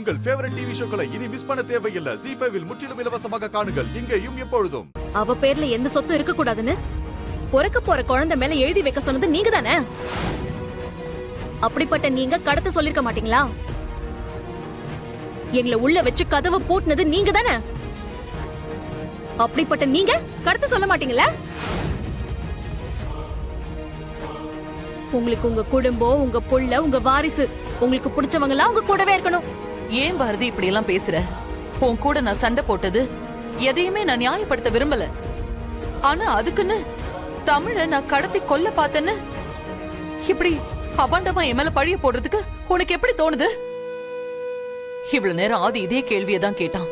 உங்கள் favourite TV ஷோக்களை இனி miss பண்ண தேவையில்லை. ZEE5 இல் முற்றிலும் இலவசமாக காணுங்கள். இங்கேயும் எப்பொழுதும். அவ பேர்ல எந்த சொத்தும் இருக்க கூடாதுன்னு பொறக்க போற குழந்தை மேல எழுதி வைக்க சொன்னது நீங்க தானே? அப்படிப்பட்ட நீங்க கடத்த சொல்லிருக்க மாட்டீங்களா? எங்களை உள்ள வச்சு கதவை பூட்டினது நீங்க தானே? அப்படிப்பட்ட நீங்க கடத்த சொல்ல மாட்டீங்களா? உங்களுக்கு உங்க குடும்பம், உங்க புள்ள, உங்க வாரிசு, உங்களுக்கு பிடிச்சவங்க எல்லாம் உங்க கூடவே இருக்கணும். ஏன் பாரதி இப்படி எல்லாம் பேசுற? உன் கூட நான் சண்டை போட்டது எதையுமே நான் நியாயப்படுத்த விரும்பல. ஆனா அதுக்குன்னு தமிழ நான் கடத்தி கொல்ல பார்த்தேன்னு இப்படி அபாண்டமா என் மேல பழிய போடுறதுக்கு உனக்கு எப்படி தோணுது? இவ்வளவு நேரம் ஆதி இதே கேள்வியதான் கேட்டான்.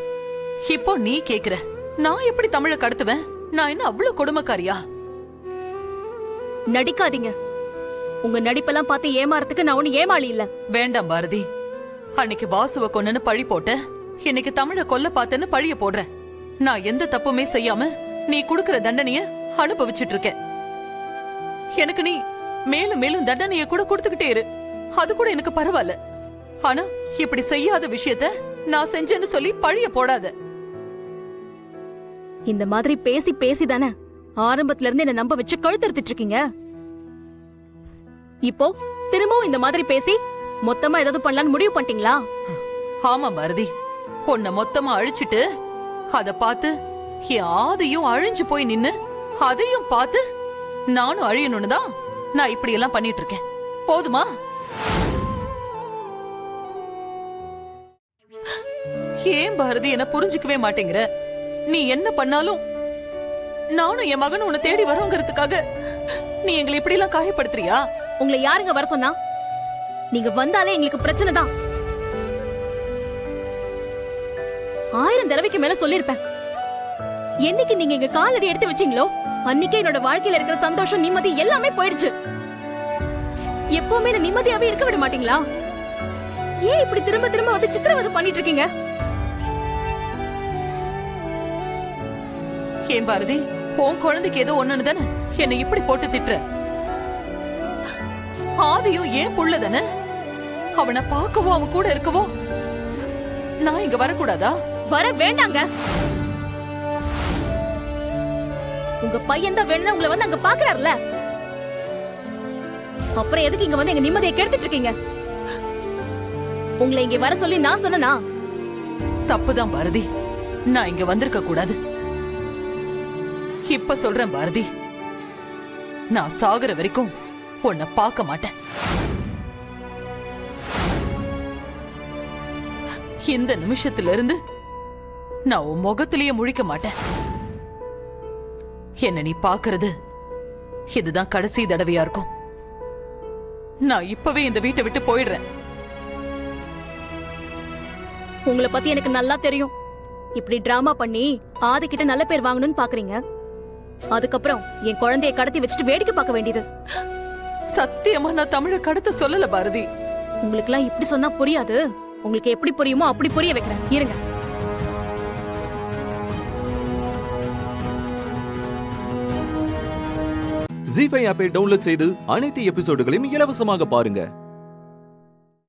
இப்போ நீ கேக்குற, நான் எப்படி தமிழ கடத்துவேன்? நான் என்ன அவ்வளவு கொடுமைக்காரியா? நடிக்காதீங்க. உங்க நடிப்பெல்லாம் பார்த்து ஏமாறதுக்கு நான் ஒண்ணு ஏமாளி இல்ல. வேண்டாம் பாரதி, அன்னைக்கு வாசுவ கொன்னன்னு பழி போட்ட, இன்னைக்கு தமிழ கொல்ல பார்த்தேன்னு பழிய போடுற. நான் எந்த தப்புமே செய்யாம நீ குடுக்கற தண்டனைய அனுபவிச்சுட்டு இருக்க. எனக்கு நீ மேலும் மேலும் தண்டனைய கூட கொடுத்துக்கிட்டே இரு, அது கூட எனக்கு பரவாயில்ல. ஆனா இப்படி செய்யாத விஷயத்த நான் செஞ்சேன்னு சொல்லி பழிய போடாத. இந்த மாதிரி பேசி பேசி தானே ஆரம்பத்துல இருந்து என்ன நம்ப வச்சு கழுத்தறுத்துட்டு இருக்கீங்க. இப்போ திரும்பவும் இந்த மாதிரி பேசி மொத்தமா ஏதாவது பண்ணலான்னு முடிவு பண்ணிட்டீங்களா? ஆமா பாரதி, உன்னை மொத்தமா அழிச்சிட்டு அத பார்த்து என் ஆதியும் அழிஞ்சு போய் நின்னு அதையும் பார்த்து நானும் அழியணும்னு தான் நான் இப்படி எல்லாம் பண்ணிட்டு இருக்கேன். போதுமா? ஏன் பாரதி என்ன புரிஞ்சுக்கவே மாட்டேங்கிற? நீ என்ன பண்ணாலும் நானும் என் மகனும் உன்னை தேடி வரோங்கிறதுக்காக நீ எங்களை இப்படி எல்லாம் காயப்படுத்துறியா? உங்களை யாருங்க வர சொன்னா? நீங்க வந்தாலே எங்களுக்கு பிரச்சனை தான். 1000 தடவைக்கு மேல சொல்லிருப்பேன். என்னைக்கு நீங்க எங்க காலடி எடுத்து வச்சீங்களோ அன்னைக்கே என்னோட வாழ்க்கையில இருக்கிற சந்தோஷம், நிம்மதி எல்லாமே போயிடுச்சு. எப்பவுமே நிம்மதியாவே இருக்க விட மாட்டீங்களா? ஏன் இப்படி திரும்ப திரும்ப வந்து சித்திரவதை பண்ணிட்டு இருக்கீங்க? ஏன் பாரதி, உன் குழந்தைக்கு ஏதோ ஒண்ணுன்னு தானே என்னை இப்படி போட்டு திட்டுற? ஆதியும் ஏன் புள்ளதானே? அவனை பார்க்கவோ அவன் கூட இருக்கவோ நான் இங்க வரக்கூடாதா? வர வேண்டாங்க. உங்க பையன் தான் வேணும்னா உங்களை வந்து அங்க பாக்குறாருல, அப்புறம் எதுக்கு இங்க வந்து எங்க நிம்மதியை கெடுத்துட்டு இருக்கீங்க? உங்களை இங்க வர சொல்லி நான் சொன்னா? தப்புதான் பாரதி, நான் இங்க வந்திருக்க கூடாது. இப்ப சொல்றேன் பாரதி, நான் சாகுற வரைக்கும் உன்னை பார்க்க மாட்டேன். இந்த நிமிஷத்துல இருந்து நான் உன் முகத்திலேயே முழிக்க மாட்டேன். என்ன நீ பாக்குறது இதுதான் கடைசி தடவையா இருக்கும். நான் இப்பவே இந்த வீட்டை விட்டு போயிடுறேன். உங்களை பத்தி எனக்கு நல்லா தெரியும். இப்படி டிராமா பண்ணி ஆதி கிட்ட நல்ல பேர் வாங்கணும்னு பாக்குறீங்க. அதுக்கப்புறம் என் குழந்தைய கடத்தி வச்சுட்டு வேடிக்கை பார்க்க வேண்டியது. சத்தியமா நான் தமிழ கடத்த சொல்லல பாரதி. உங்களுக்கு எல்லாம் இப்படி சொன்னா புரியாது. உங்களுக்கு எப்படி புரியுமோ அப்படி புரிய வைக்கிறேன். இருங்க. ZEE5 ஆப்பை டவுன்லோட் செய்து அனைத்து எபிசோடுகளையும் இலவசமாக பாருங்க.